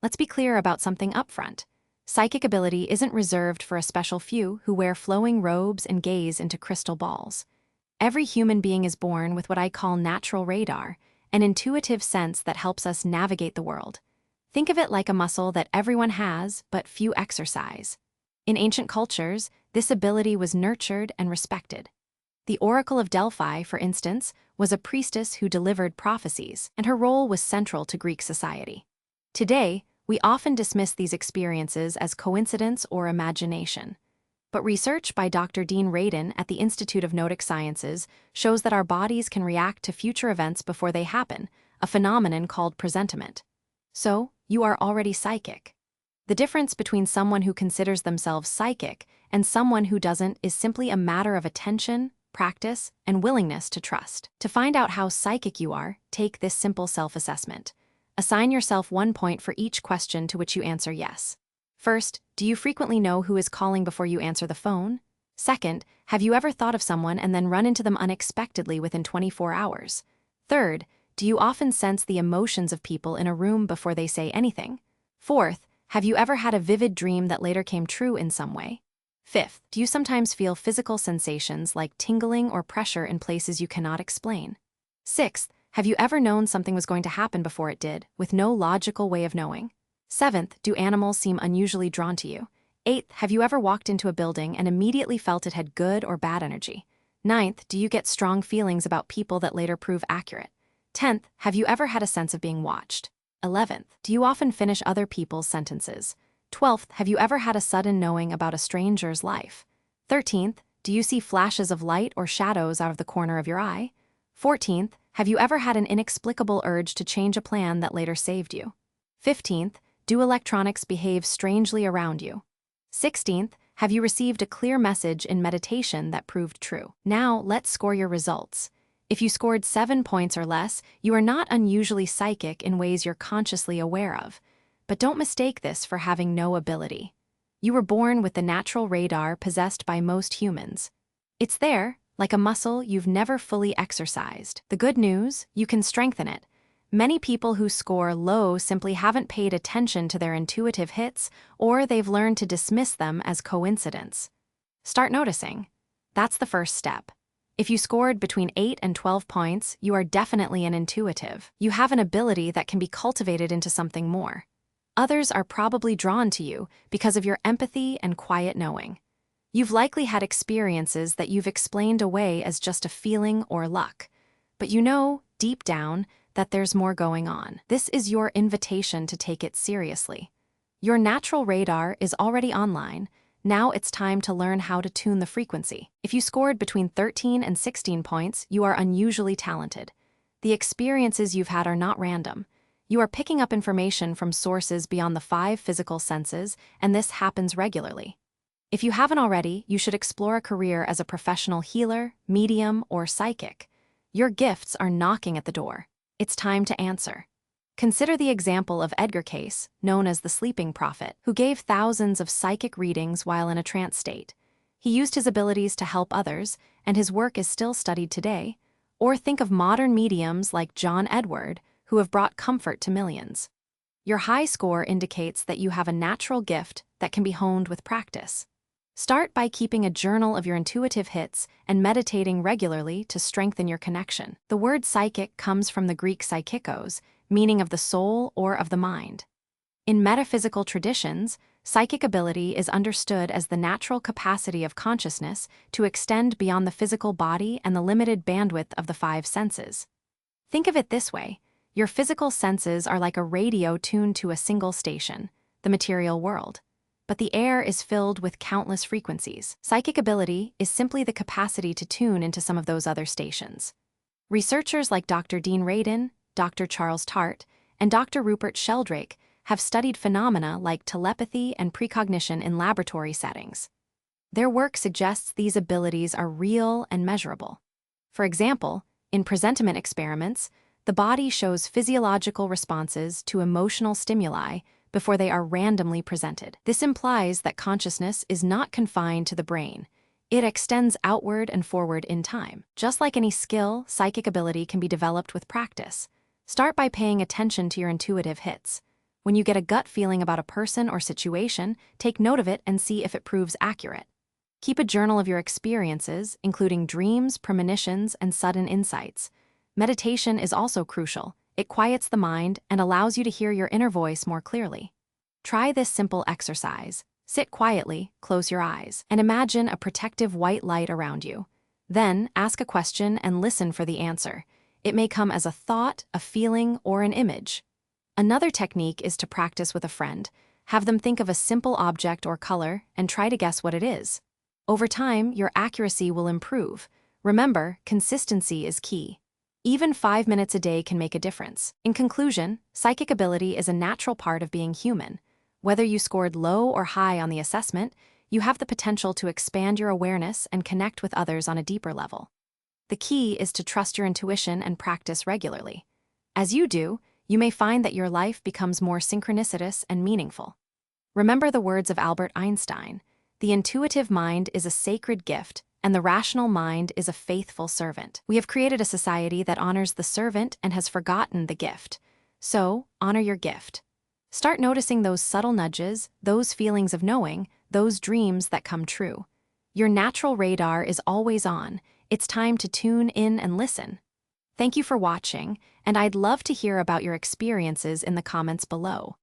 Let's be clear about something upfront. Psychic ability isn't reserved for a special few who wear flowing robes and gaze into crystal balls. Every human being is born with what I call natural radar, an intuitive sense that helps us navigate the world. Think of it like a muscle that everyone has, but few exercise. In ancient cultures, this ability was nurtured and respected. The Oracle of Delphi, for instance, was a priestess who delivered prophecies, and her role was central to Greek society. Today, we often dismiss these experiences as coincidence or imagination. But research by Dr. Dean Radin at the Institute of Noetic Sciences shows that our bodies can react to future events before they happen, a phenomenon called presentiment. So, you are already psychic. The difference between someone who considers themselves psychic and someone who doesn't is simply a matter of attention, practice, and willingness to trust. To find out how psychic you are, take this simple self-assessment. Assign yourself 1 point for each question to which you answer yes. First, do you frequently know who is calling before you answer the phone? Second, have you ever thought of someone and then run into them unexpectedly within 24 hours? Third, do you often sense the emotions of people in a room before they say anything? Fourth, have you ever had a vivid dream that later came true in some way? Fifth, do you sometimes feel physical sensations like tingling or pressure in places you cannot explain? Sixth, have you ever known something was going to happen before it did, with no logical way of knowing? Seventh, do animals seem unusually drawn to you? Eighth, have you ever walked into a building and immediately felt it had good or bad energy? Ninth, do you get strong feelings about people that later prove accurate? 10th, have you ever had a sense of being watched? 11th, do you often finish other people's sentences? 12th, have you ever had a sudden knowing about a stranger's life? 13th, do you see flashes of light or shadows out of the corner of your eye? 14th, have you ever had an inexplicable urge to change a plan that later saved you? 15th, do electronics behave strangely around you? 16th, have you received a clear message in meditation that proved true? Now, let's score your results. If you scored 7 points or less, you are not unusually psychic in ways you're consciously aware of. But don't mistake this for having no ability. You were born with the natural radar possessed by most humans. It's there, like a muscle you've never fully exercised. The good news, you can strengthen it. Many people who score low simply haven't paid attention to their intuitive hits, or they've learned to dismiss them as coincidence. Start noticing. That's the first step. If you scored between 8 and 12 points, you are definitely an intuitive. You have an ability that can be cultivated into something more. Others are probably drawn to you because of your empathy and quiet knowing. You've likely had experiences that you've explained away as just a feeling or luck. But you know, deep down, that there's more going on. This is your invitation to take it seriously. Your natural radar is already online. Now it's time to learn how to tune the frequency. If you scored between 13 and 16 points, you are unusually talented. The experiences you've had are not random. You are picking up information from sources beyond the 5 physical senses, and this happens regularly. If you haven't already, you should explore a career as a professional healer, medium, or psychic. Your gifts are knocking at the door. It's time to answer. Consider the example of Edgar Cayce, known as the Sleeping Prophet, who gave thousands of psychic readings while in a trance state. He used his abilities to help others, and his work is still studied today. Or think of modern mediums like John Edward, who have brought comfort to millions. Your high score indicates that you have a natural gift that can be honed with practice. Start by keeping a journal of your intuitive hits and meditating regularly to strengthen your connection. The word psychic comes from the Greek psychikos, meaning of the soul or of the mind. In metaphysical traditions, psychic ability is understood as the natural capacity of consciousness to extend beyond the physical body and the limited bandwidth of the 5 senses. Think of it this way: your physical senses are like a radio tuned to a single station, the material world. But the air is filled with countless frequencies. Psychic ability is simply the capacity to tune into some of those other stations. Researchers like Dr. Dean Radin, Dr. Charles Tart, and Dr. Rupert Sheldrake have studied phenomena like telepathy and precognition in laboratory settings. Their work suggests these abilities are real and measurable. For example, in presentiment experiments, the body shows physiological responses to emotional stimuli before they are randomly presented. This implies that consciousness is not confined to the brain. It extends outward and forward in time. Just like any skill, psychic ability can be developed with practice. Start by paying attention to your intuitive hits. When you get a gut feeling about a person or situation, take note of it and see if it proves accurate. Keep a journal of your experiences, including dreams, premonitions, and sudden insights. Meditation is also crucial. It quiets the mind and allows you to hear your inner voice more clearly. Try this simple exercise. Sit quietly, close your eyes, and imagine a protective white light around you. Then, ask a question and listen for the answer. It may come as a thought, a feeling, or an image. Another technique is to practice with a friend. Have them think of a simple object or color and try to guess what it is. Over time, your accuracy will improve. Remember, consistency is key. Even 5 minutes a day can make a difference. In conclusion, psychic ability is a natural part of being human. Whether you scored low or high on the assessment, you have the potential to expand your awareness and connect with others on a deeper level. The key is to trust your intuition and practice regularly. As you do, you may find that your life becomes more synchronicitous and meaningful. Remember the words of Albert Einstein: "The intuitive mind is a sacred gift, and the rational mind is a faithful servant." We have created a society that honors the servant and has forgotten the gift. So, honor your gift. Start noticing those subtle nudges, those feelings of knowing, those dreams that come true. Your natural radar is always on. It's time to tune in and listen. Thank you for watching, and I'd love to hear about your experiences in the comments below.